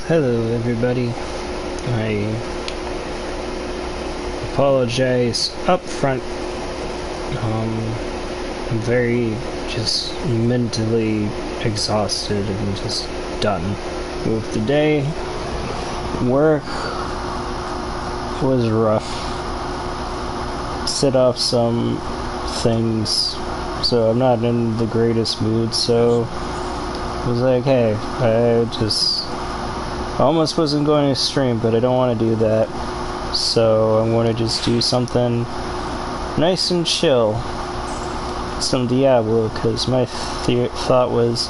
Hello everybody. I apologize up front. I'm very just mentally exhausted and just done with the day. Work was rough. Set off some things, so I'm not in the greatest mood, so I was like, hey, I almost wasn't going to stream, but I don't want to do that, so I'm going to just do something nice and chill, some Diablo, because my thought was,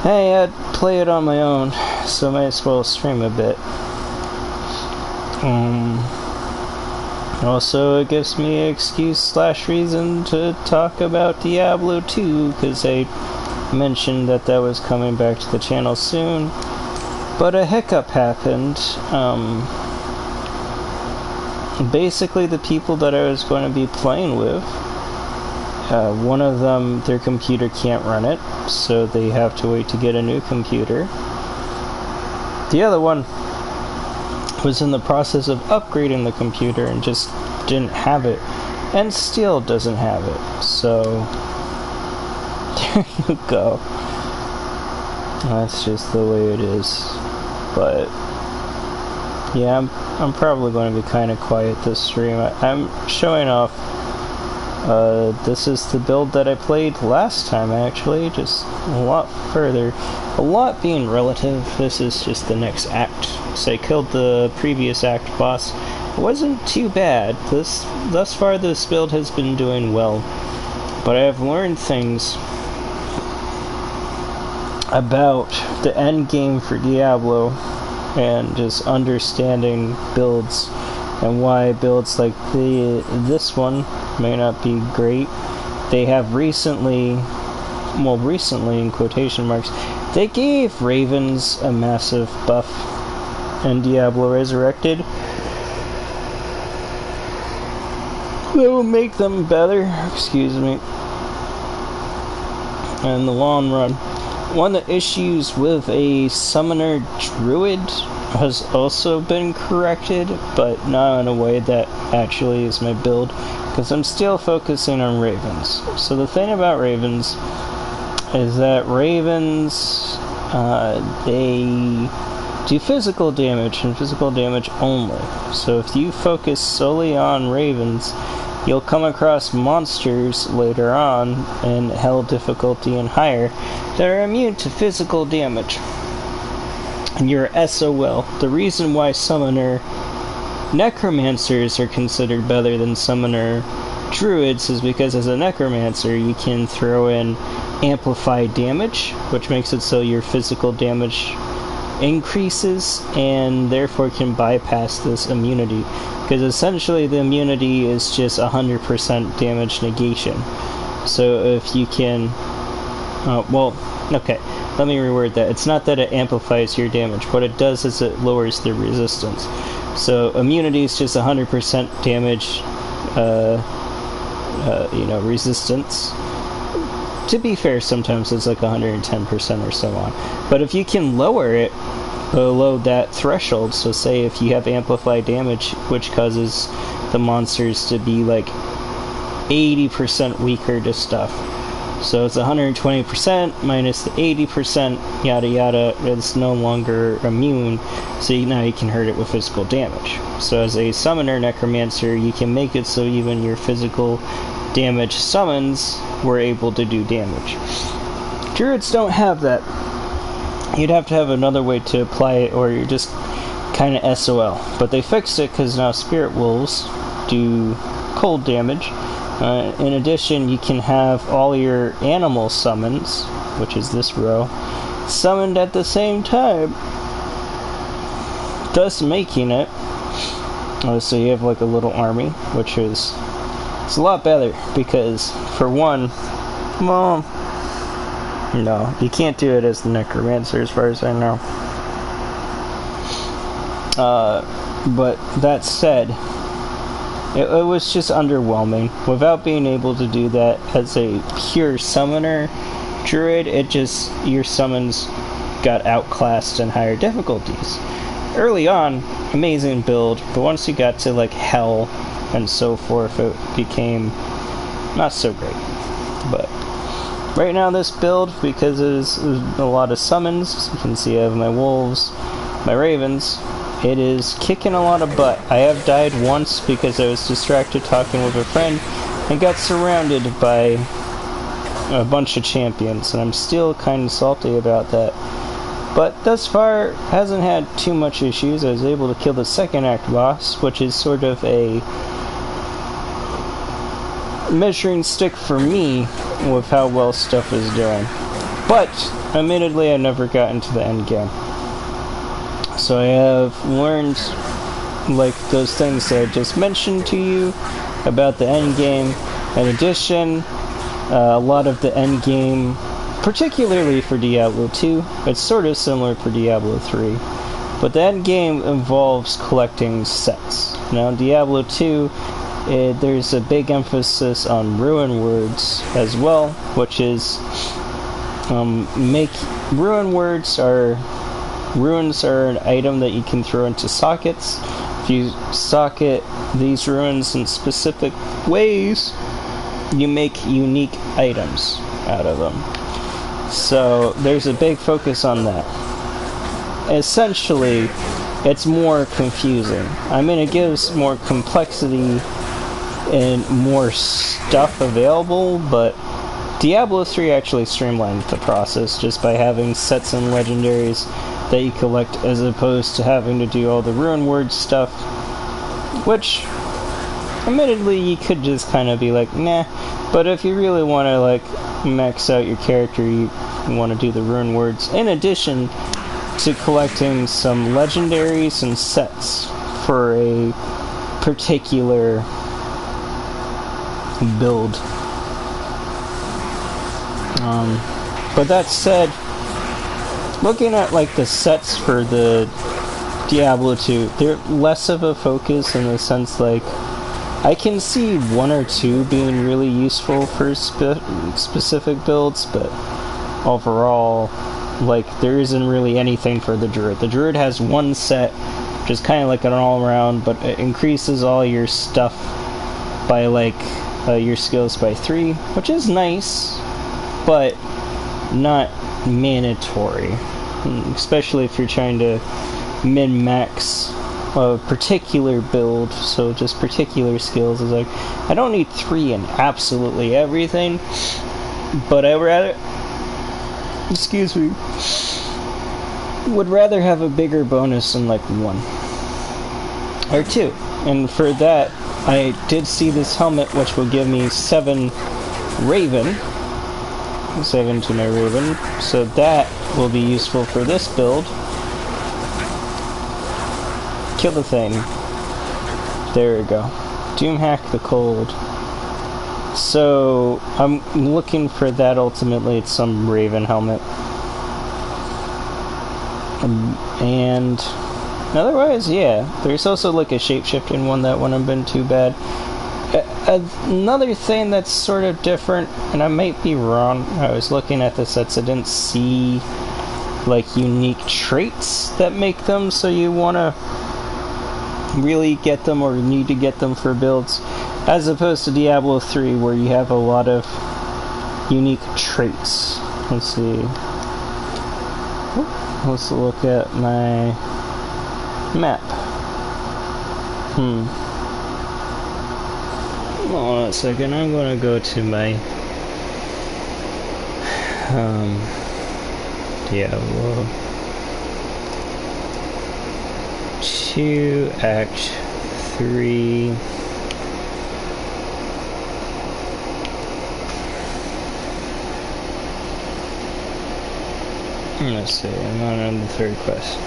hey, I'd play it on my own, so I might as well stream a bit. Also, it gives me an excuse/reason to talk about Diablo 2, because I mentioned that was coming back to the channel soon. But a hiccup happened. Basically, the people that I was going to be playing with, one of them, their computer can't run it, so they have to wait to get a new computer. The other one was in the process of upgrading the computer and just didn't have it, and still doesn't have it. So, there you go. That's just the way it is. But yeah, I'm probably going to be kind of quiet this stream. I'm showing off. This is the build that I played last time, actually, just a lot further. A lot being relative. This is just the next act. So I killed the previous act boss. It wasn't too bad. Thus far, this build has been doing well, but I have learned things about the end game for Diablo and just understanding builds and why builds like this one may not be great. They have recently in quotation marks, they gave ravens a massive buff in Diablo Resurrected. That will make them better, excuse me, in the long run. One of the issues with a summoner druid has also been corrected, but not in a way that actually is my build, because I'm still focusing on ravens. So the thing about ravens is that ravens, they do physical damage, and physical damage only. So if you focus solely on ravens, you'll come across monsters later on in hell difficulty and higher that are immune to physical damage. And you're SOL. The reason why summoner necromancers are considered better than summoner druids is because as a necromancer you can throw in amplified damage, which makes it so your physical damage increases and therefore can bypass this immunity, because essentially the immunity is just 100% damage negation. So if you can okay, let me reword that. It's not that it amplifies your damage. What it does is it lowers the resistance. So immunity is just 100% damage resistance. To be fair, sometimes it's like 110% or so on. But if you can lower it below that threshold, so say if you have amplified damage, which causes the monsters to be like 80% weaker to stuff. So it's 120% minus the 80%, yada yada, it's no longer immune, so now you can hurt it with physical damage. So as a summoner necromancer, you can make it so even your physical damage summons were able to do damage. Druids don't have that. You'd have to have another way to apply it, or you're just kind of SOL. But they fixed it because now spirit wolves do cold damage. In addition, you can have all your animal summons, which is this row, summoned at the same time, thus making it so you have like a little army, which is it's a lot better, because for one, well, no, you can't do it as the necromancer as far as I know. But that said, it was just underwhelming. Without being able to do that as a pure summoner druid, it just, your summons got outclassed in higher difficulties. Early on, amazing build, but once you got to like hell and so forth, it became not so great. But right now this build, because there's a lot of summons, as you can see I have my wolves, my ravens, it is kicking a lot of butt. I have died once because I was distracted talking with a friend and got surrounded by a bunch of champions, and I'm still kind of salty about that. But thus far, hasn't had too much issues. I was able to kill the second act boss, which is sort of a measuring stick for me with how well stuff is doing. But, admittedly, I never got into the end game. So I have learned, like, those things that I just mentioned to you about the end game. In addition, a lot of the end game, particularly for Diablo 2, it's sort of similar for Diablo 3, but the end game involves collecting sets. Now in Diablo 2, there's a big emphasis on rune words as well, which is runes are an item that you can throw into sockets. If you socket these runes in specific ways, you make unique items out of them. So there's a big focus on that. Essentially, it's more confusing. I mean, it gives more complexity and more stuff available, but Diablo 3 actually streamlined the process just by having sets and legendaries that you collect as opposed to having to do all the rune word stuff, which admittedly you could just kind of be like, nah, but if you really want to like max out your character, you want to do the rune words in addition to collecting some legendaries and sets for a particular build. But that said, looking at like the sets for the Diablo 2, they're less of a focus in the sense like I can see one or two being really useful for specific builds, but overall, like, there isn't really anything for the druid. The druid has one set, which is kind of like an all-around, but it increases all your stuff by like your skills by 3, which is nice, but not mandatory, especially if you're trying to min-max a particular build. So just particular skills is like, I don't need 3 in absolutely everything, but I would rather have a bigger bonus than like 1 or 2. And for that, I did see this helmet which will give me 7 Raven, 7 to my Raven, so that will be useful for this build. Kill the thing. There we go. Doomhack the Cold. So I'm looking for that ultimately. It's some Raven helmet. And otherwise, yeah. There's also like a shape-shifting one that wouldn't have been too bad. Another thing that's sort of different, and I might be wrong, I was looking at the sets, I didn't see like unique traits that make them so you want to really get them or need to get them for builds, as opposed to Diablo 3 where you have a lot of unique traits. Let's see. Let's look at my map. Hold on a second, I'm gonna go to my Diablo 2 Act 3. Let's see, I'm on the 3rd quest.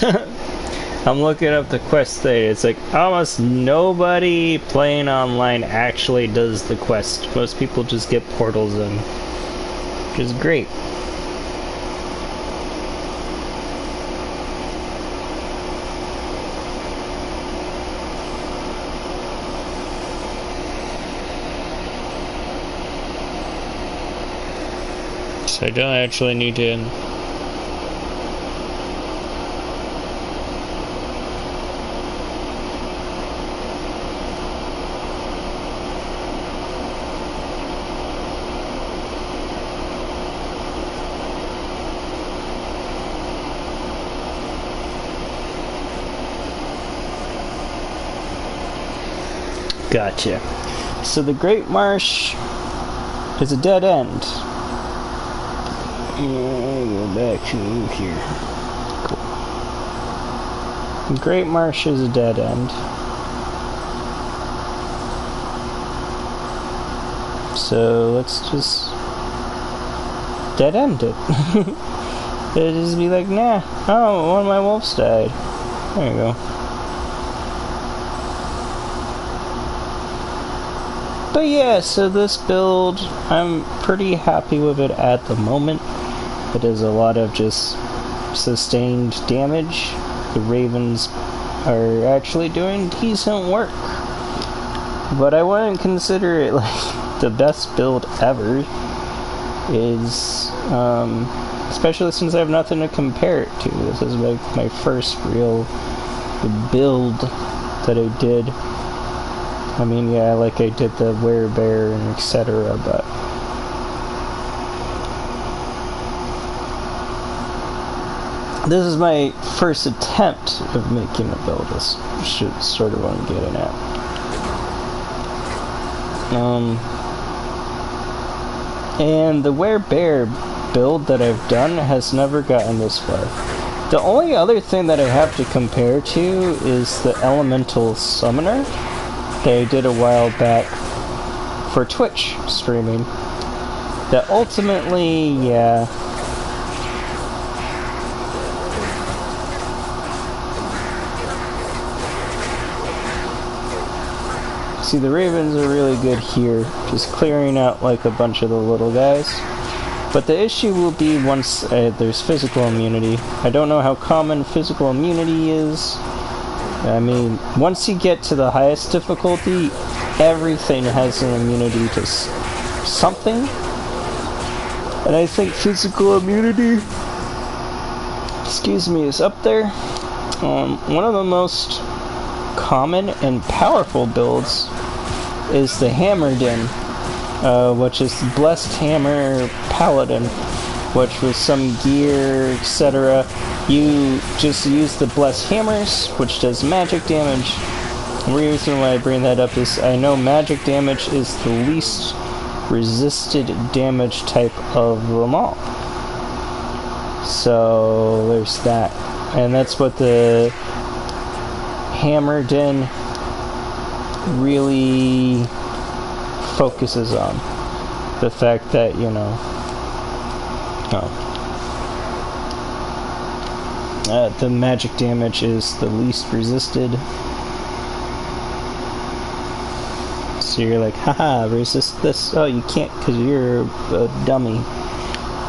I'm looking up the quest thing. It's like almost nobody playing online actually does the quest. Most people just get portals in, which is great. So I don't actually need to. Gotcha. So the Great Marsh is a dead end. Go back to here. Cool. The Great Marsh is a dead end. So let's just dead end it. It'd just be like, nah, oh, one of my wolves died. There you go. But yeah, so this build, I'm pretty happy with it at the moment. It is a lot of just sustained damage. The Ravens are actually doing decent work. But I wouldn't consider it like the best build ever. Especially since I have nothing to compare it to. This is like my first real build that I did. I mean, yeah, like I did the werebear and etc., but this is my first attempt of making a build. Is sort of what I'm getting at. And the werebear build that I've done has never gotten this far. The only other thing that I have to compare to is the elemental summoner that I did a while back for Twitch streaming. That ultimately, yeah. See, the Ravens are really good here, just clearing out like a bunch of the little guys. But the issue will be once there's physical immunity. I don't know how common physical immunity is. I mean, once you get to the highest difficulty, everything has an immunity to something. And I think physical immunity, excuse me, is up there. One of the most common and powerful builds is the Hammerden, which is the Blessed Hammer Paladin, which with some gear, etc. You just use the Blessed Hammers, which does magic damage. The reason why I bring that up is I know magic damage is the least resisted damage type of them all. So there's that. And that's what the Hammerden really focuses on. The fact that, you know, the magic damage is the least resisted. So you're like, haha, resist this. Oh, you can't because you're a dummy.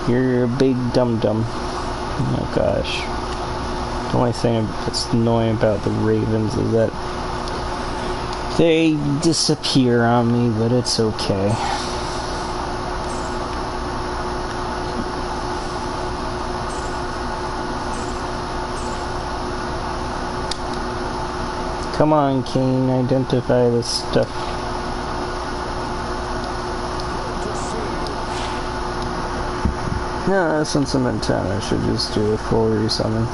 You're a big dum-dum. Oh gosh. The only thing that's annoying about the Ravens is that they disappear on me, but it's okay. Come on, Kane, identify this stuff. No, since I'm in town, I should just do a full resummon.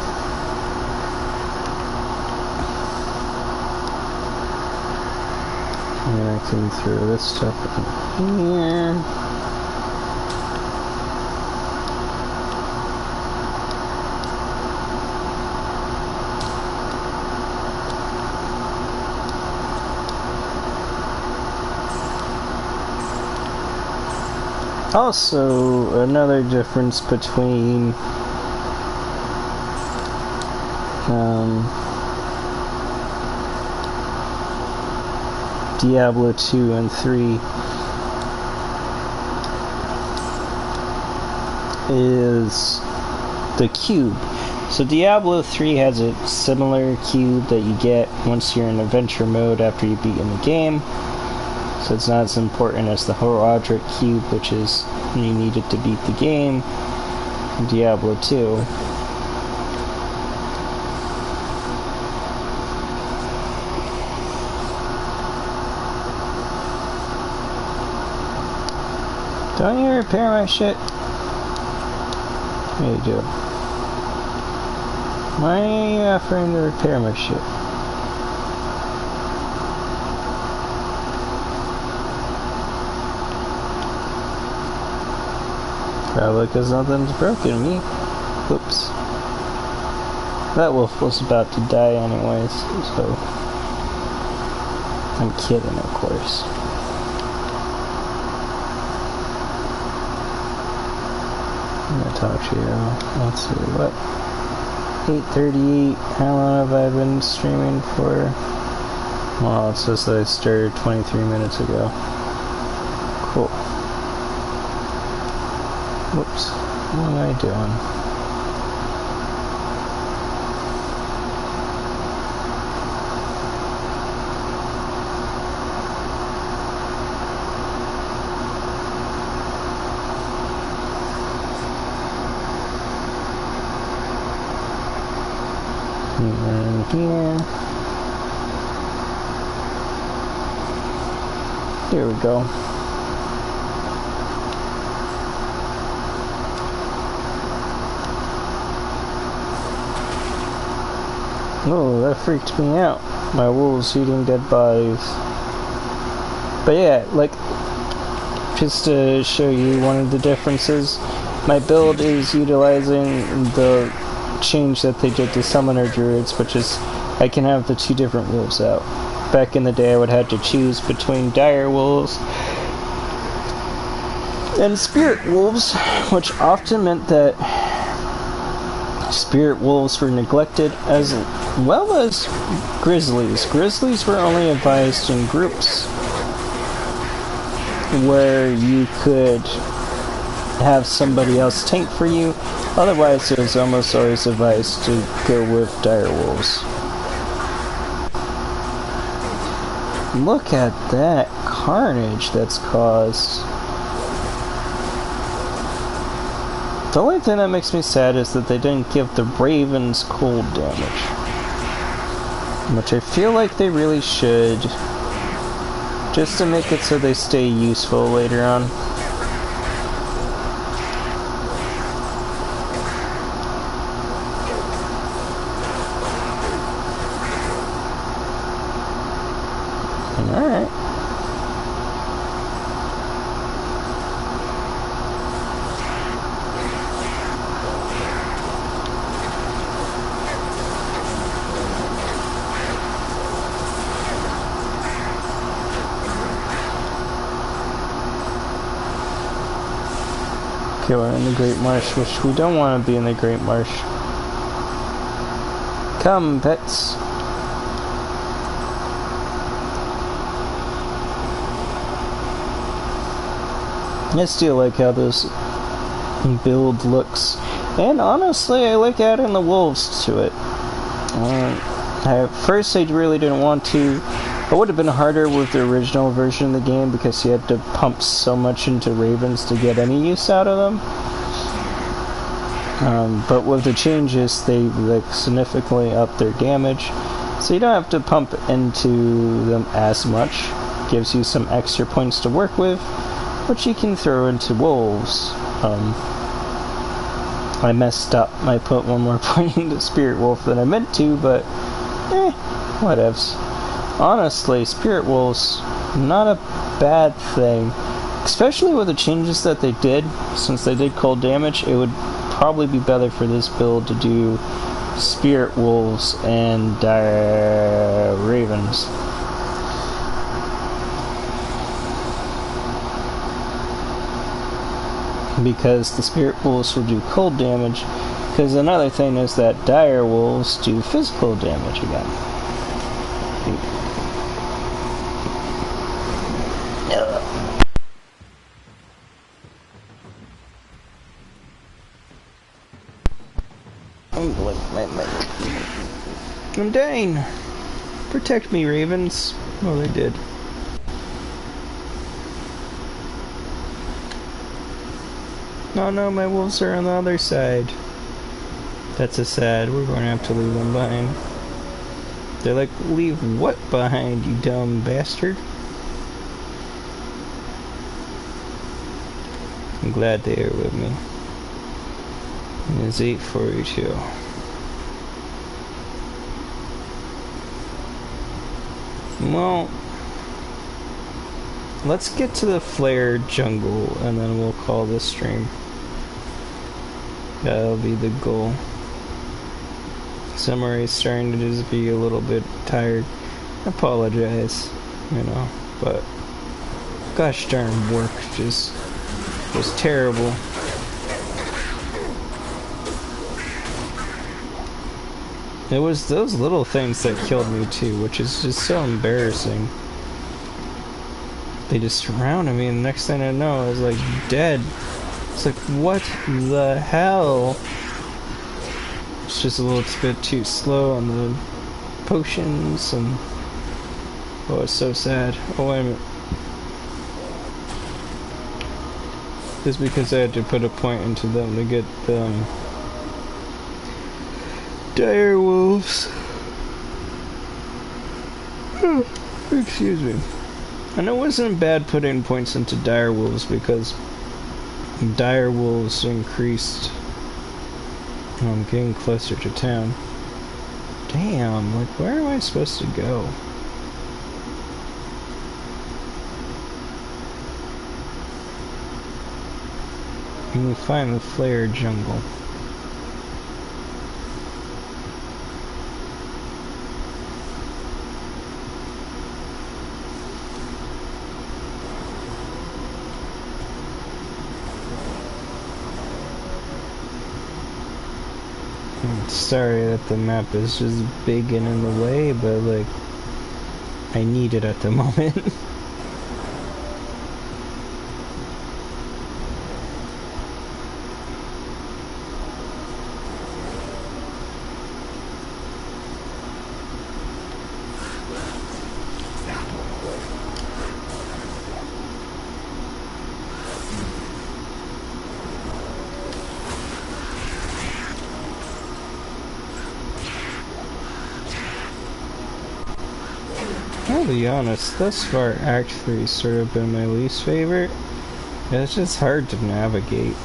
And I can throw this stuff in here. Also, another difference between Diablo 2 and 3 is the cube. So Diablo 3 has a similar cube that you get once you're in adventure mode after you beat in the game. So it's not as important as the Horadric cube, which is you needed to beat the game in Diablo 2. Don't you repair my shit? Yeah, you do. Why are you offering to repair my shit? Probably because nothing's broken me. Oops. That wolf was about to die anyways, so... I'm kidding, of course. I'm gonna talk to you. Let's see, what? 8:38. How long have I been streaming for? Well, it says that I started 23 minutes ago. Cool. Whoops. What am I doing? Here. Here we go. Oh, that freaked me out. My wolves eating dead bodies. But yeah, like, just to show you one of the differences, my build is utilizing the change that they did to summoner druids, which is I can have the two different wolves out. Back in the day I would have to choose between dire wolves and spirit wolves, which often meant that spirit wolves were neglected as well as grizzlies. Grizzlies were only advised in groups where you could have somebody else tank for you. Otherwise, it was almost always advised to go with dire wolves. Look at that carnage that's caused. The only thing that makes me sad is that they didn't give the ravens cold damage, which I feel like they really should, just to make it so they stay useful later on. Okay, we're in the Great Marsh, which we don't want to be in the Great Marsh. Come, pets. I still like how this build looks. And honestly, I like adding the wolves to it. At first, I really didn't want to. It would have been harder with the original version of the game because you had to pump so much into ravens to get any use out of them. But with the changes, they like significantly up their damage, so you don't have to pump into them as much. Gives you some extra points to work with, which you can throw into wolves. I messed up. I put one more point into Spirit Wolf than I meant to, but whatevs. Honestly, Spirit Wolves, not a bad thing. Especially with the changes that they did, since they did cold damage, it would probably be better for this build to do Spirit Wolves and Ravens. Because the Spirit Wolves will do cold damage, Because another thing is that dire wolves do physical damage again. I'm dying. Protect me, ravens. Oh, they did. Oh no, my wolves are on the other side. That's a sad. We're going to have to leave them behind. They're like, leave what behind, you dumb bastard? I'm glad they are with me. And it's 8:42. Well, let's get to the flare jungle and then we'll call this stream. That'll be the goal. Summary's starting to just be a little bit tired. I apologize, you know, but gosh darn work just was terrible. It was those little things that killed me too, which is just so embarrassing. They just surrounded me and the next thing I know I was like dead. It's like, what the hell? It's just a little bit too slow on the potions and... oh, it's so sad. Oh, wait a minute. Just because I had to put a point into them to get them... dire wolves. Excuse me. And it wasn't bad putting points into dire wolves because dire wolves increased. I'm getting closer to town. Damn, like where am I supposed to go? Can we find the flare jungle? Sorry that the map is just big and in the way, but like I need it at the moment. I'll be honest, thus far Act 3 has sort of been my least favorite. It's just hard to navigate.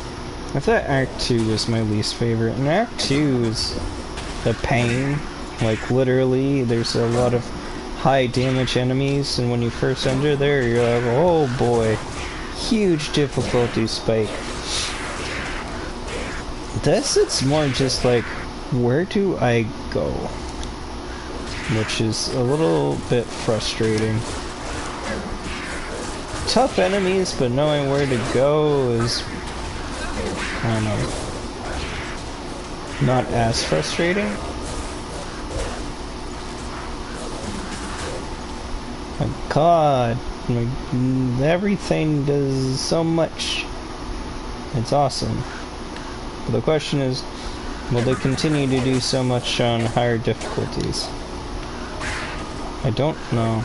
I thought Act 2 was my least favorite, and Act 2 is a pain. Like literally, there's a lot of high damage enemies, and when you first enter there, you're like, oh boy, huge difficulty spike. This, it's more just like, where do I go? Which is a little bit frustrating. Tough enemies, but knowing where to go is, I don't know, not as frustrating. My god, everything does so much. It's awesome. But the question is, will they continue to do so much on higher difficulties? I don't know.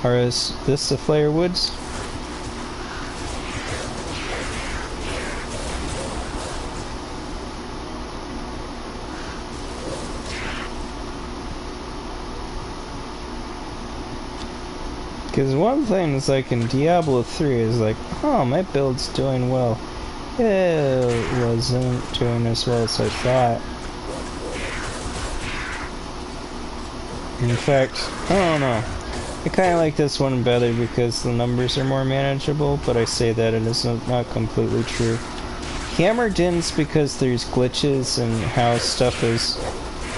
Or is this the Flare Woods? Because one thing is like in Diablo 3 is like, oh, my build's doing well. It wasn't doing as well as I thought. In fact, I don't know. I kind of like this one better because the numbers are more manageable, but I say that it is not completely true. Hammered in's because there's glitches in how stuff is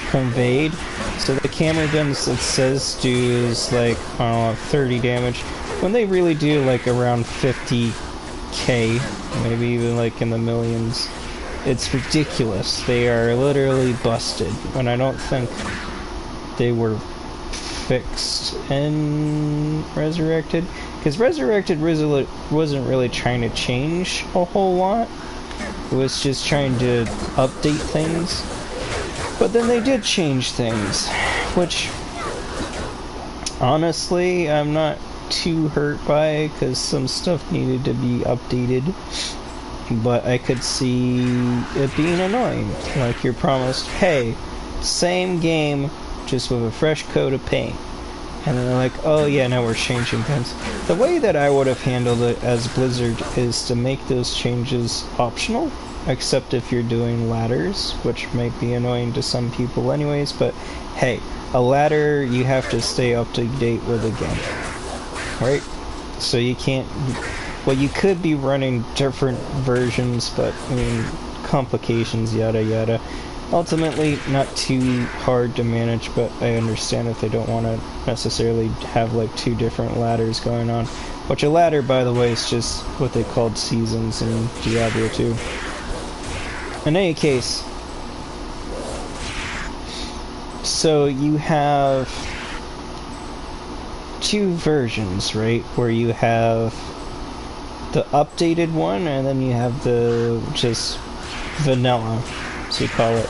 conveyed. So the hammered ins it says do is like, I don't know, 30 damage, when they really do like around 50k, maybe even like in the millions. It's ridiculous. They are literally busted, and I don't think they were fixed in Resurrected, because Resurrected wasn't really trying to change a whole lot. It was just trying to update things. But then they did change things, which honestly I'm not too hurt by, because some stuff needed to be updated. But I could see it being annoying. Like, you're promised, hey, same game, just with a fresh coat of paint. And then they're like, oh yeah, now we're changing things. The way that I would have handled it as Blizzard is to make those changes optional, except if you're doing ladders, which might be annoying to some people anyways, but hey, a ladder you have to stay up to date with again. Right? So you can't... Well, you could be running different versions, but, I mean, complications, yada yada. Ultimately, not too hard to manage, but I understand if they don't want to necessarily have, like, 2 different ladders going on. Which a ladder, by the way, is just what they called seasons in Diablo 2. In any case, so you have 2 versions, right? Where you have the updated one, and then you have the just vanilla, as you call it.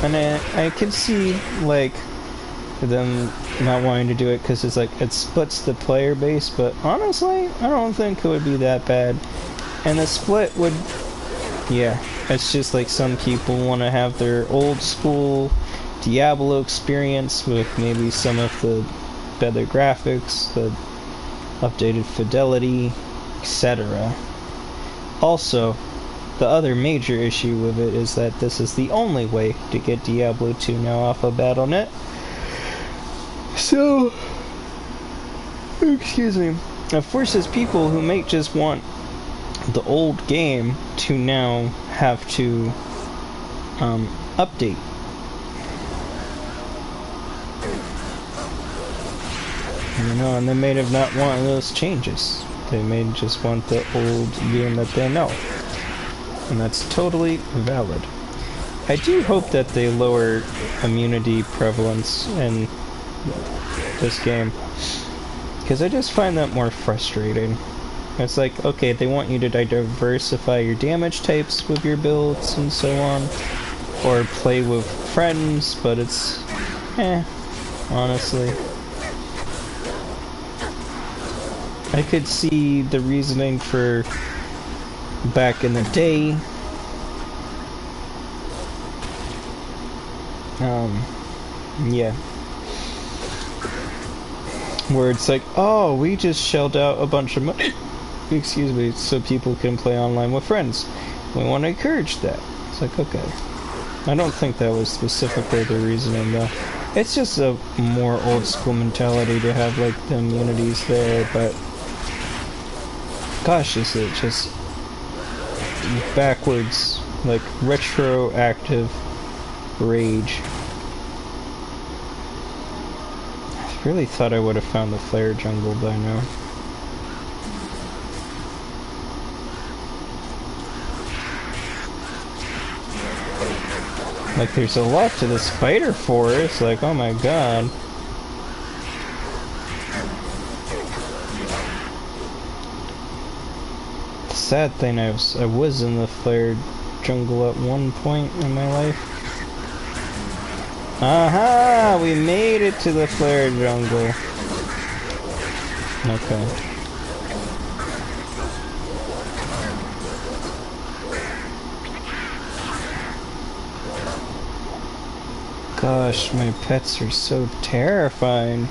And I could see, like, them not wanting to do it because it's like, it splits the player base, but honestly, I don't think it would be that bad. And the split would, yeah, it's just like some people want to have their old school Diablo experience with maybe some of the better graphics, the updated fidelity, etc. Also, the other major issue with it is that this is the only way to get Diablo 2 now off of Battle.net. So, excuse me, it forces people who might just want the old game to now have to update. You know, and they may have not wanted those changes. They may just want the old game that they know. And that's totally valid. I do hope that they lower immunity prevalence in this game, because I just find that more frustrating. It's like, okay, they want you to diversify your damage types with your builds and so on, or play with friends, but it's, honestly. I could see the reasoning for back in the day. Yeah. Where it's like, oh, we just shelled out a bunch of money, excuse me, so people can play online with friends. We want to encourage that. It's like, okay. I don't think that was specifically the reasoning, though. It's just a more old school mentality to have, like, the immunities there, but gosh, is it just backwards, like retroactive rage. I really thought I would have found the flare jungle by now. Like, there's a lot to the spider forest, like, oh my god. The sad thing, I was in the flare jungle at one point in my life. Aha! We made it to the flare jungle. Okay. Gosh, my pets are so terrifying.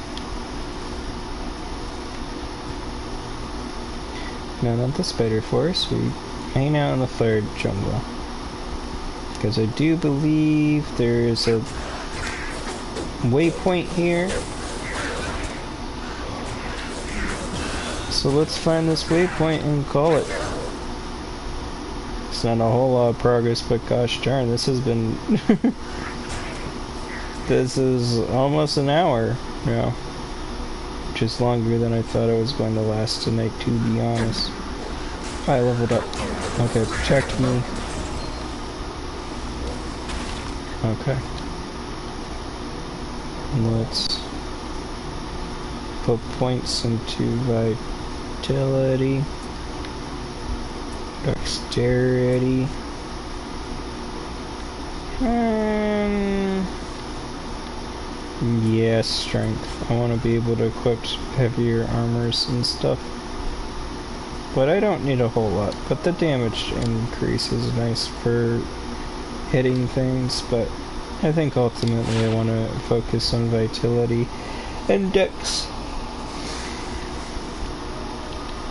No, not the spider forest. We hang out in the flare jungle. Because I do believe there is a waypoint here. So let's find this waypoint and call it. It's not a whole lot of progress, but gosh darn, this has been... This is almost an hour now. Which is longer than I thought it was going to last tonight, to be honest. I leveled up. Okay, protect me. Okay. Let's put points into vitality, dexterity, and yeah, strength. I want to be able to equip heavier armors and stuff. But I don't need a whole lot. But the damage increase is nice for hitting things, but I think ultimately I want to focus on vitality and dex.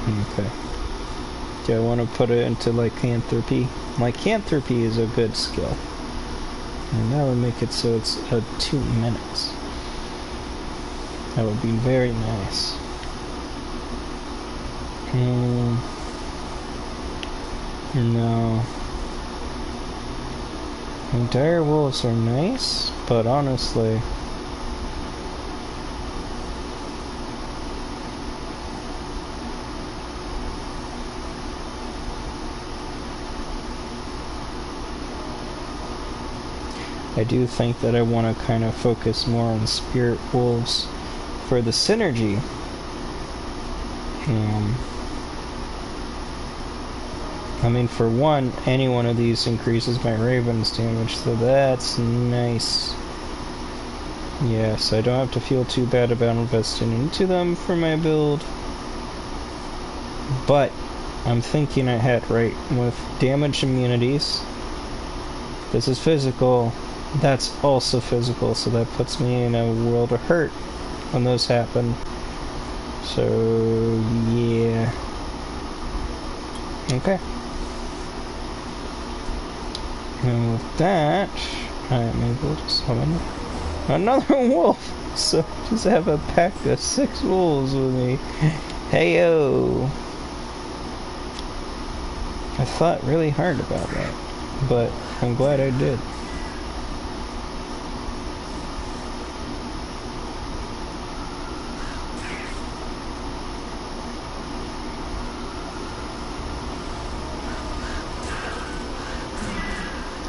Okay. Do I want to put it into lycanthropy? Lycanthropy is a good skill. And that would make it so it's 2 minutes. That would be very nice. No. Dire wolves are nice, but honestly, I do think that I want to kind of focus more on spirit wolves for the synergy. I mean, for one, any one of these increases my Raven's damage, so that's nice. Yes, I don't have to feel too bad about investing into them for my build. But I'm thinking ahead, right? With damage immunities, this is physical, that's also physical, so that puts me in a world of hurt when those happen. So, yeah. Okay. And with that, I am able to summon another wolf. So just have a pack of 6 wolves with me. Heyo! I thought really hard about that, but I'm glad I did.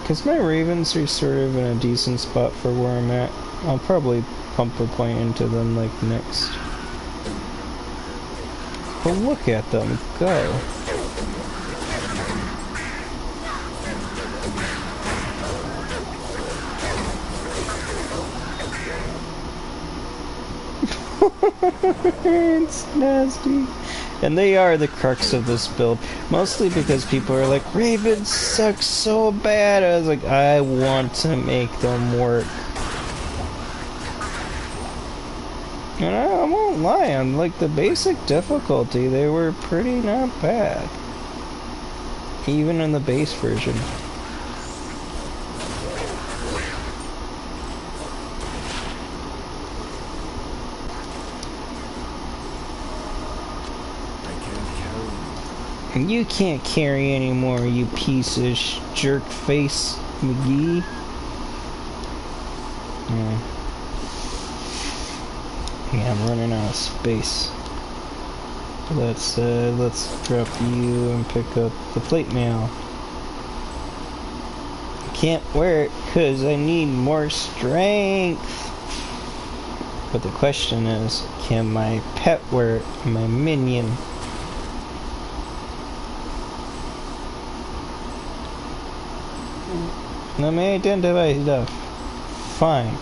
Because my ravens are sort of in a decent spot for where I'm at. I'll probably pump a point into them like next. But look at them go. It's nasty. And they are the crux of this build. Mostly because people are like, Ravens suck so bad. I was like, I want to make them work. And I won't lie, on like the basic difficulty, they were pretty not bad. Even in the base version. You can't carry anymore, you piece of jerk face, McGee. Yeah, I'm running out of space. Let's drop you and pick up the plate mail. Can't wear it because I need more strength. But the question is, can my pet wear it? My minion? Let me identify stuff. Fine.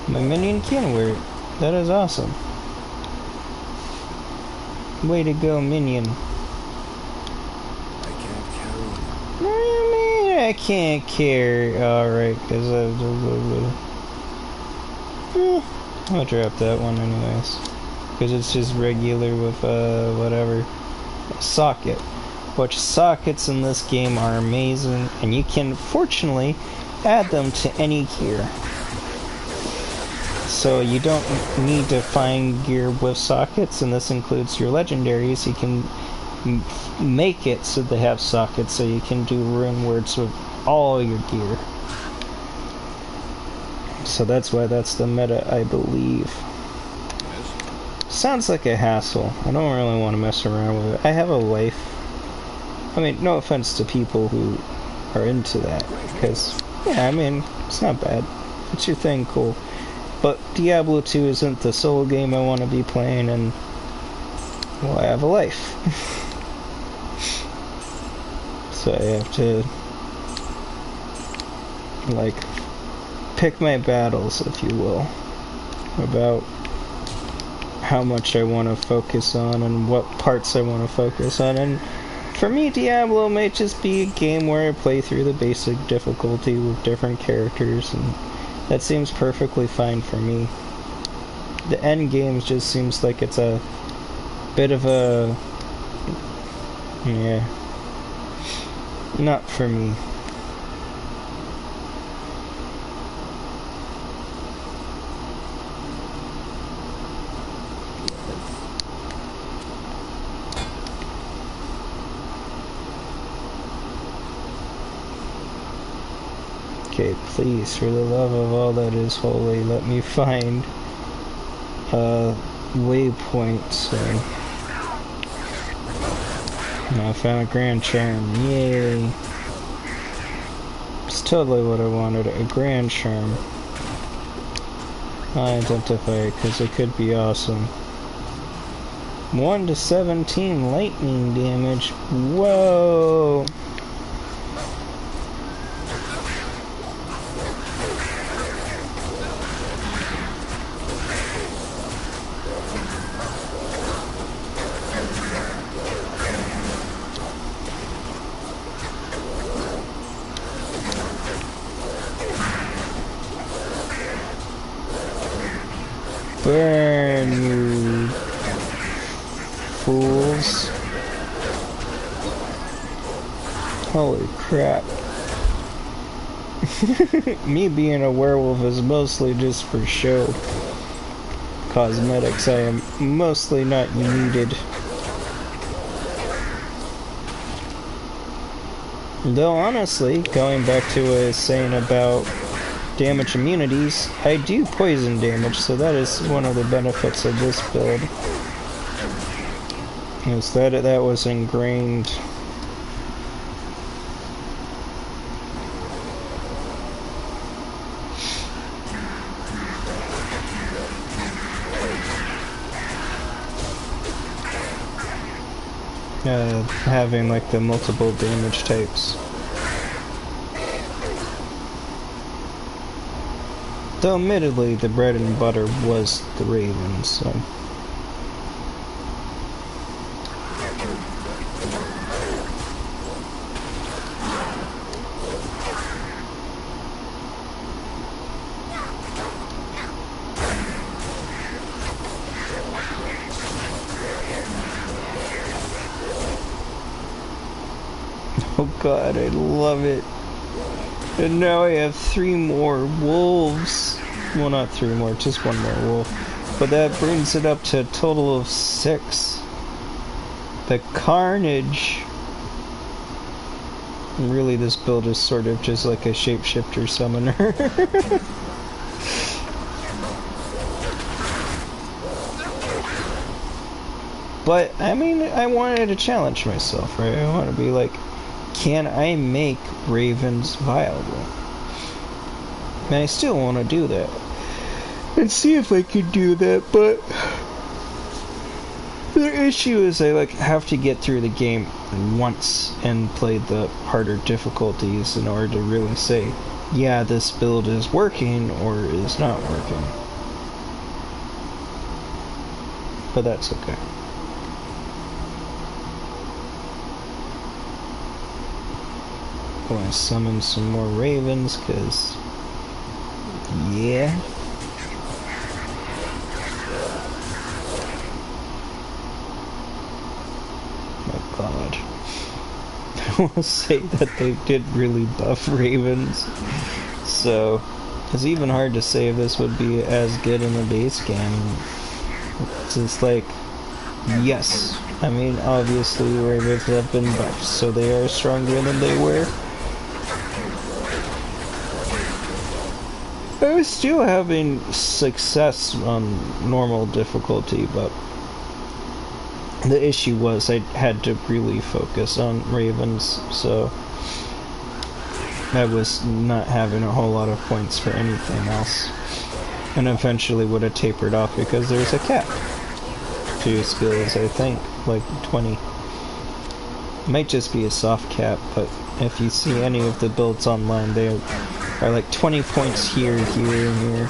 My minion can wear it. That is awesome. Way to go, minion. I can't carry it. What do you mean I can't carry? Alright, because I'll drop that one anyways. Because it's just regular with, whatever. Socket. Which sockets in this game are amazing, and you can, fortunately, add them to any gear. So you don't need to find gear with sockets, and this includes your legendaries. You can make it so they have sockets, so you can do rune words with all your gear. So that's why that's the meta, I believe. Sounds like a hassle. I don't really want to mess around with it. I have a life. I mean, no offense to people who are into that, because, yeah, I mean, it's not bad. It's your thing, cool. But Diablo 2 isn't the solo game I want to be playing, and, well, I have a life. So I have to, like, pick my battles, if you will, about how much I want to focus on and what parts I want to focus on. And for me, Diablo might just be a game where I play through the basic difficulty with different characters, and that seems perfectly fine for me. The end game just seems like it's a bit of a, yeah, not for me. Okay, please, for the love of all that is holy, let me find a waypoint, so... I found a grand charm, yay! It's totally what I wanted, a grand charm. I'll identify it, because it could be awesome. 1 to 17 lightning damage, whoa! Burn, you fools. Holy crap. Me being a werewolf is mostly just for show. Cosmetics, I am mostly not needed. Though honestly, going back to what I was saying about damage immunities, I do poison damage, so that is one of the benefits of this build. Is that was ingrained. Having like the multiple damage types. Though admittedly, the bread and butter was the Ravens, so... Oh god, I love it. And now I have 3 more wolves. Well, not 3 more, just 1 more wolf. But that brings it up to a total of 6. The carnage. And really, this build is sort of just like a shapeshifter summoner. But, I mean, I wanted to challenge myself, right? I want to be like, can I make ravens viable? And I still want to do that. And see if I can do that, but... the issue is I, like, have to get through the game once and play the harder difficulties in order to really say, yeah, this build is working or is not working. But that's okay. I want to summon some more ravens, because, yeah. Oh god. I want to say that they did really buff ravens, so it's even hard to say if this would be as good in the base game. It's just like, yes. I mean, obviously ravens have been buffed, so they are stronger than they were. I was still having success on normal difficulty, but the issue was I had to really focus on ravens, so I was not having a whole lot of points for anything else. And eventually would have tapered off because there's a cap to skills, I think, like 20. Might just be a soft cap, but if you see any of the builds online, they are like 20 points here, here, and here.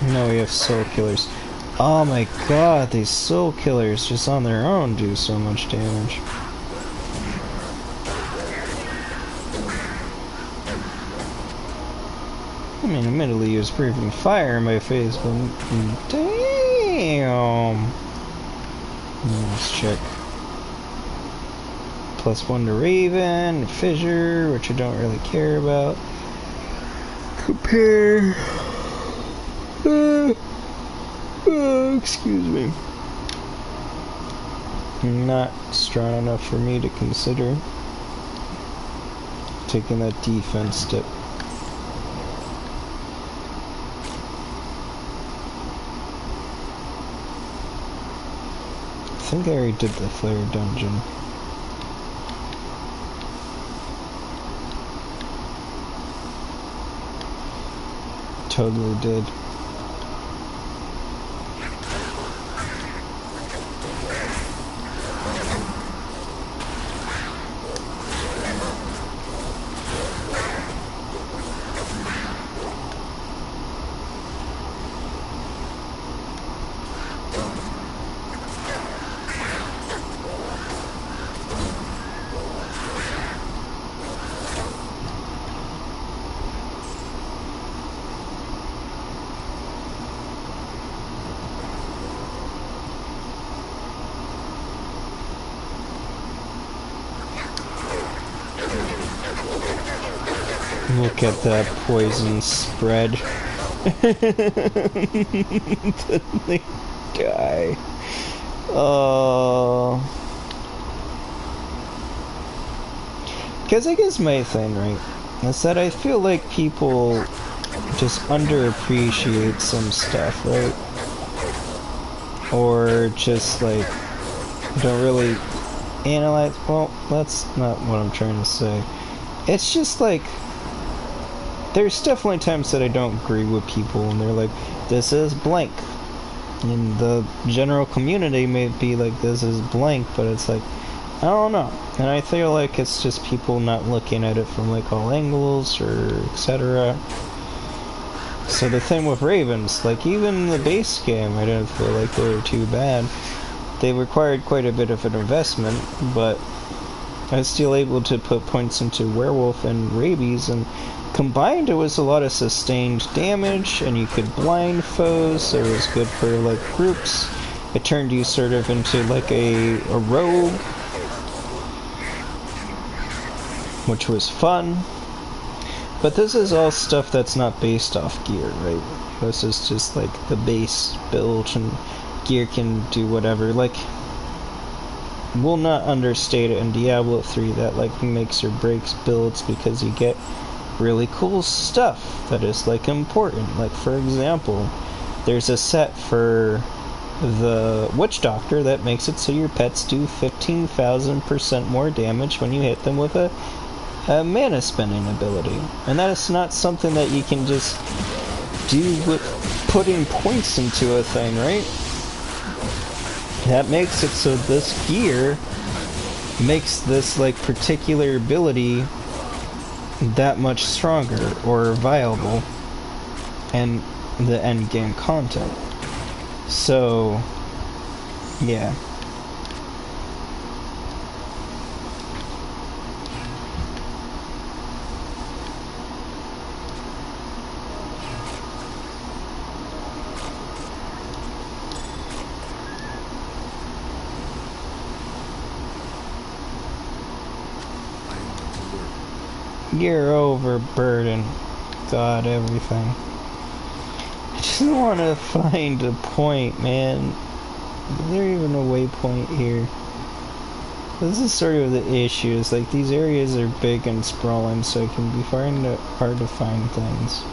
No, we have soul killers. Oh my god, these soul killers just on their own do so much damage. I mean, admittedly, he was breathing fire in my face, but damn. Let's check. +1 to Raven, Fissure, which I don't really care about. Compare. Excuse me. Not strong enough for me to consider taking that defense step. I think I already did the flare dungeon. Totally did. Look at that poison spread. The guy. Because I guess my thing, right, is that I feel like people just underappreciate some stuff, right? Or just like don't really analyze. Well, that's not what I'm trying to say. It's just like there's definitely times that I don't agree with people and they're like, this is blank. And the general community may be like, this is blank, but it's like, I don't know. And I feel like it's just people not looking at it from like all angles or etc. So the thing with Ravens, like even the base game, I didn't feel like they were too bad. They required quite a bit of an investment, but I was still able to put points into Werewolf and Rabies, and combined it was a lot of sustained damage, and you could blind foes, so it was good for like groups. It turned you sort of into like a rogue, which was fun. But this is all stuff that's not based off gear, right? This is just like the base build, and gear can do whatever. Like, we'll not understate it in Diablo 3 that like makes or breaks builds, because you get really cool stuff that is like important. Like for example, there's a set for the Witch Doctor that makes it so your pets do 15,000% more damage when you hit them with a mana spending ability, and that is not something that you can just do with putting points into a thing, right? That makes it so this gear makes this like particular ability that much stronger or viable in the end game content. So Yeah. You're overburdened. God, everything. I just want to find a point, man. Is there even a waypoint here? This is sort of the issue. Is like these areas are big and sprawling, so it can be hard to find things.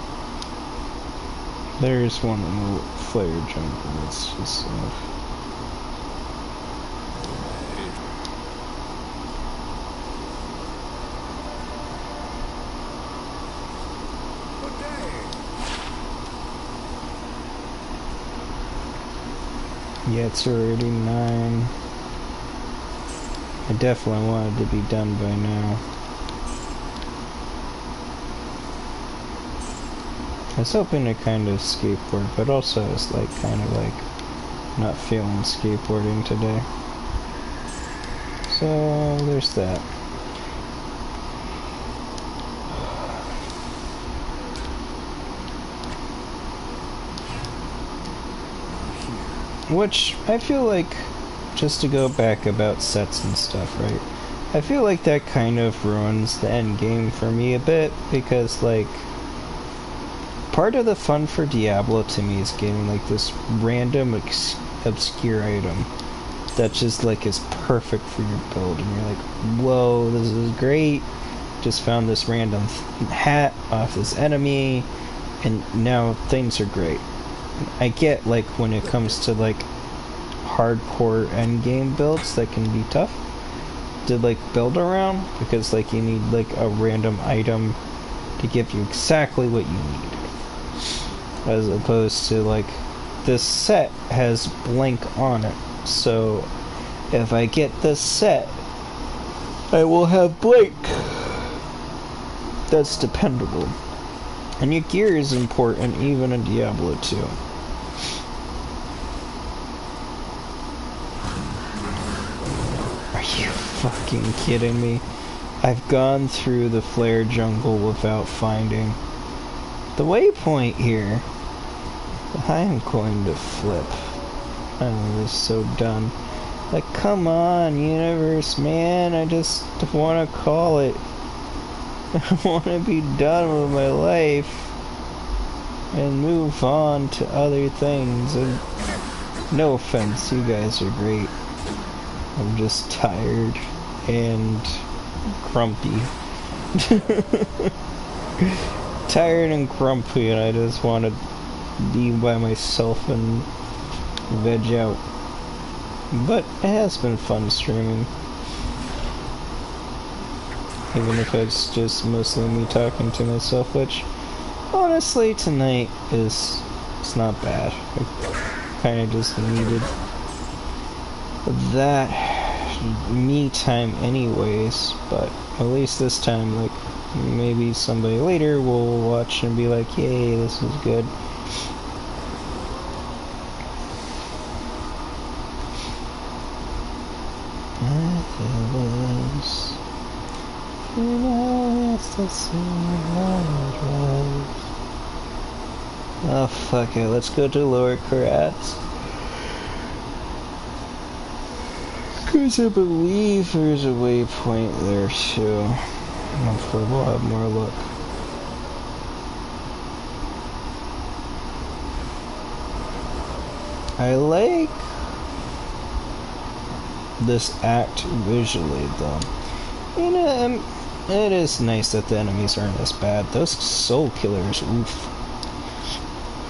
There's one in the flare jungle. It's just. Yeah, it's already 9. I definitely wanted to be done by now. I was hoping to kind of skateboard, but also I was like kind of like not feeling skateboarding today. So there's that. Which, I feel like, just to go back about sets and stuff, right? I feel like that kind of ruins the end game for me a bit, because, like, part of the fun for Diablo to me is getting, like, this random, obscure item that just, like, is perfect for your build, and you're like, whoa, this is great, just found this random hat off this enemy, and now things are great. I get, like, when it comes to, like, hardcore endgame builds that can be tough to, like, build around, because, like, you need, like, a random item to give you exactly what you need. As opposed to, like, this set has blank on it, so if I get this set, I will have blank. That's dependable. And your gear is important, even in Diablo 2. Are you fucking kidding me? I've gone through the flare jungle without finding the waypoint here. I am going to flip. I'm just so done. Like, come on, universe, man. I just want to call it. I want to be done with my life and move on to other things. And no offense, you guys are great. I'm just tired and grumpy. Tired and grumpy, and I just want to be by myself and veg out. But it has been fun streaming. Even if it's just mostly me talking to myself, which, honestly, tonight it's not bad. I kind of just needed that me time anyways, but at least this time, like, maybe somebody later will watch and be like, yay, this is good. Oh, fuck it, let's go to Lower Karats. Because I believe there's a waypoint there too. Hopefully we'll have more luck. I like this act visually though. You know, it is nice that the enemies aren't as bad. Those soul killers, oof.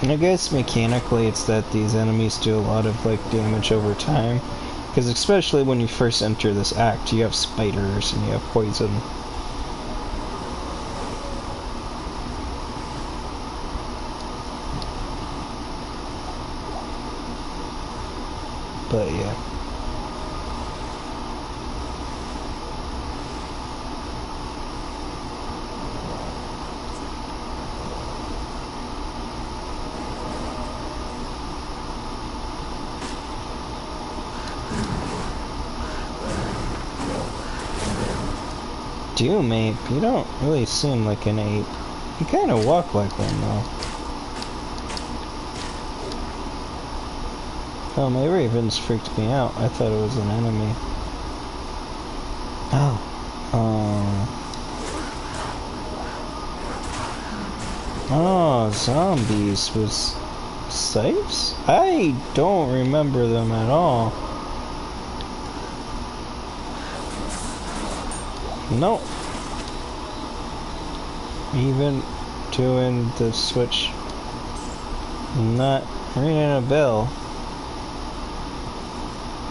And I guess mechanically it's that these enemies do a lot of like damage over time. Because especially when you first enter this act, you have spiders and you have poison. But yeah. Doom ape? You don't really seem like an ape. You kind of walk like one, though. Oh, my ravens freaked me out. I thought it was an enemy. Oh. Oh, zombies with scythes? I don't remember them at all. Nope. Even doing the switch, not ringing a bell.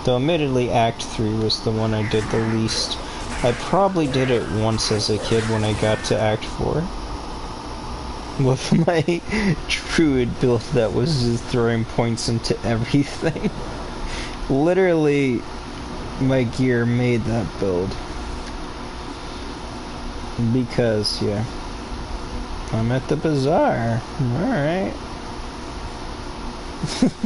Though admittedly Act 3 was the one I did the least. I probably did it once as a kid when I got to Act 4. With my druid build that was just throwing points into everything. Literally, my gear made that build. Because, yeah. I'm at the bazaar. Alright.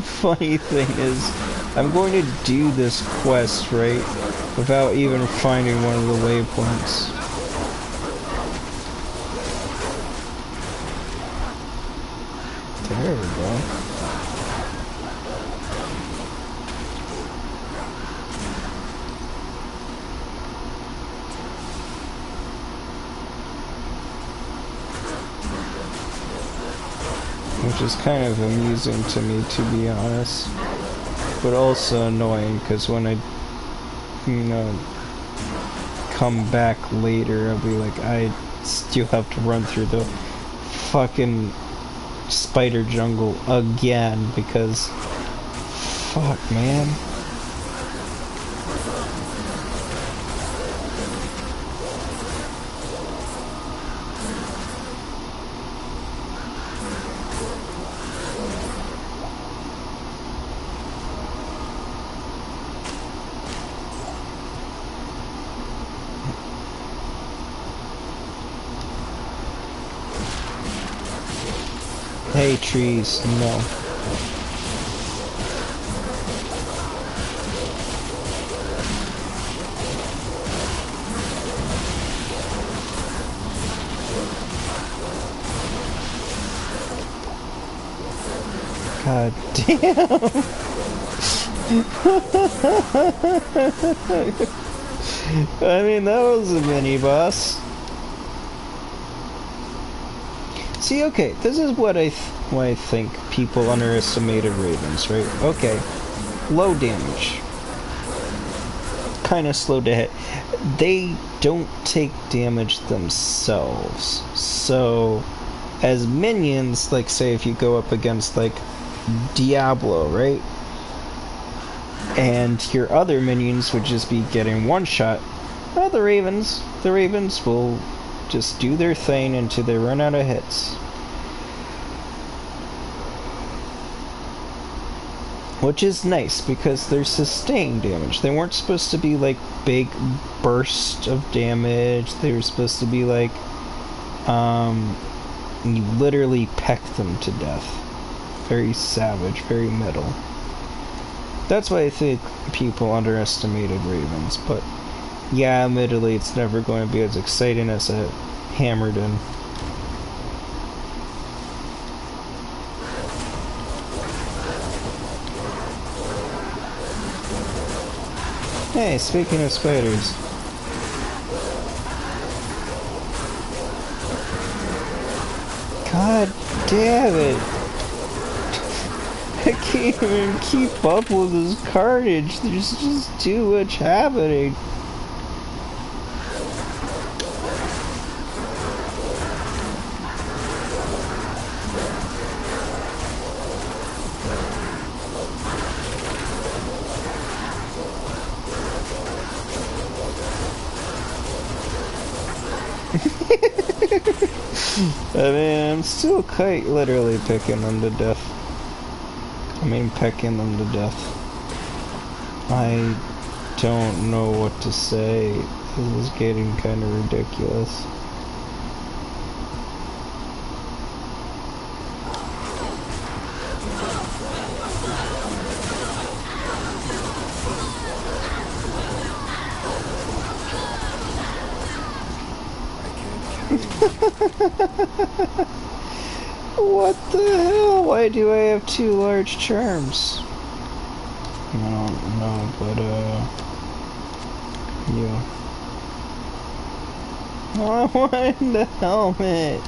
Funny thing is, I'm going to do this quest, right, without even finding one of the waypoints. There we go. Which is kind of amusing to me, to be honest. But also annoying, because when I, come back later, I'll be like, I still have to run through the fucking spider jungle again, because fuck, man. Hey, trees, no. God damn. I mean, that was a mini boss. See, okay, this is what why I think people underestimated ravens, right? Okay, low damage. Kind of slow to hit. They don't take damage themselves. So, as minions, like say if you go up against like Diablo, right? And your other minions would just be getting one shot. Well, the ravens will just do their thing until they run out of hits. Which is nice, because they're sustained damage. They weren't supposed to be like big bursts of damage. They were supposed to be like, you literally peck them to death. Very savage, very metal. That's why I think people underestimated ravens, but yeah, admittedly, it's never going to be as exciting as a hammered in. Hey, speaking of spiders. God damn it! I can't even keep up with this carnage. There's just too much happening. I mean, I'm still quite literally picking them to death. I mean, pecking them to death. I don't know what to say. This is getting kind of ridiculous. What the hell? Why do I have 2 large charms? I don't know, but yeah. I want the helmet.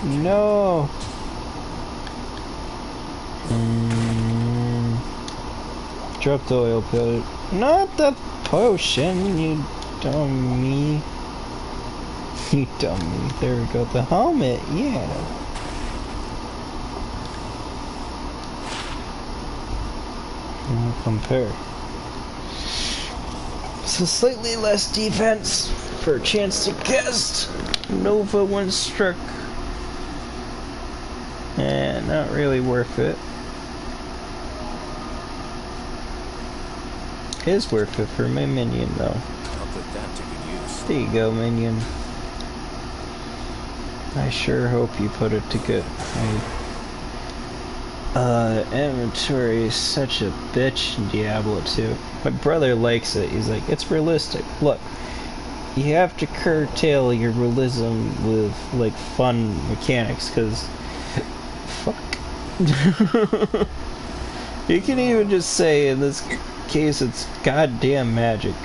No. Drop the oil pill. Not the potion, you dummy. You dummy. There we go. The helmet, yeah. We'll compare. So slightly less defense for a chance to cast Nova when struck. And not really worth it. Is worth it for my minion though. I'll put that to good use. There you go, minion. I sure hope you put it to good. Inventory is such a bitch in Diablo 2. My brother likes it. He's like, it's realistic. Look, you have to curtail your realism with, like, fun mechanics, because... fuck. You can even just say, in this case, it's goddamn magic.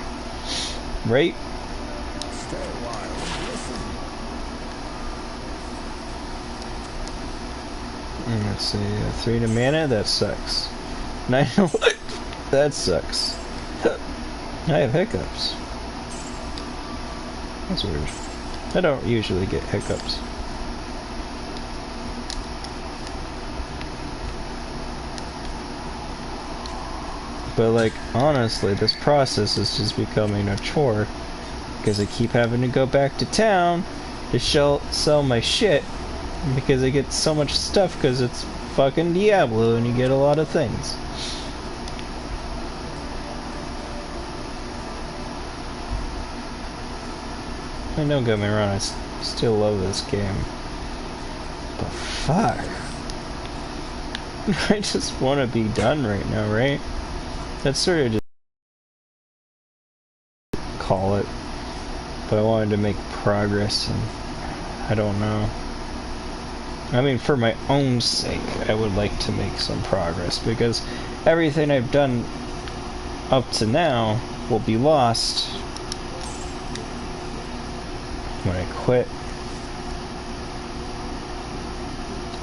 Right? Stay a while and listen. Let's see, 3 to mana, that sucks. 9 to life, that sucks. I have hiccups. That's weird. I don't usually get hiccups. But like, honestly, this process is just becoming a chore. Because I keep having to go back to town to sell my shit. Because I get so much stuff because it's fucking Diablo and you get a lot of things. And don't get me wrong, I still love this game. But fuck. I just want to be done right now, right? That's sort of just call it. But I wanted to make progress and I don't know. I mean, for my own sake, I would like to make some progress because everything I've done up to now will be lost when I quit.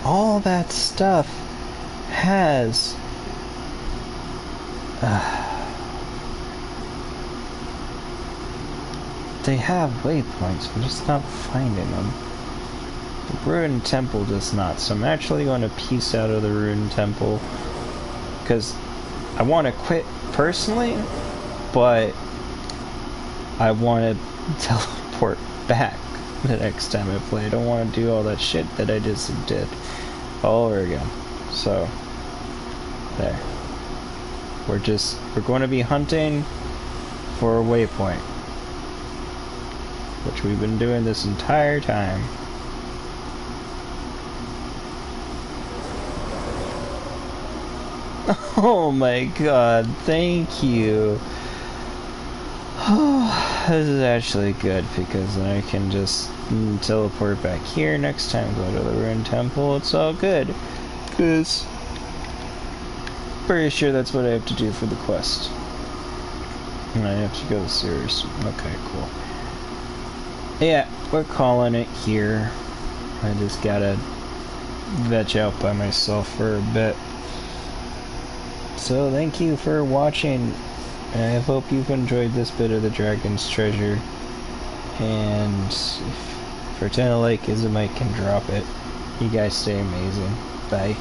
All that stuff has they have waypoints, I'm just not finding them. The Ruined Temple does not, so I'm actually going to piece out of the Ruined Temple because I want to quit personally, but I want to teleport back the next time I play. I don't want to do all that shit that I just did all over again. So there. We're going to be hunting for a waypoint, which we've been doing this entire time. Oh my god, thank you. This is actually good because then I can just teleport back here next time, go to the Ruined Temple, it's all good. Because pretty sure that's what I have to do for the quest. And I have to go to the sewers. Okay, cool. Yeah, we're calling it here. I just gotta veg out by myself for a bit. So thank you for watching. I hope you've enjoyed this bit of the Dragon's Treasure. And if for 10 a like is a mic can drop it. You guys stay amazing. Bye.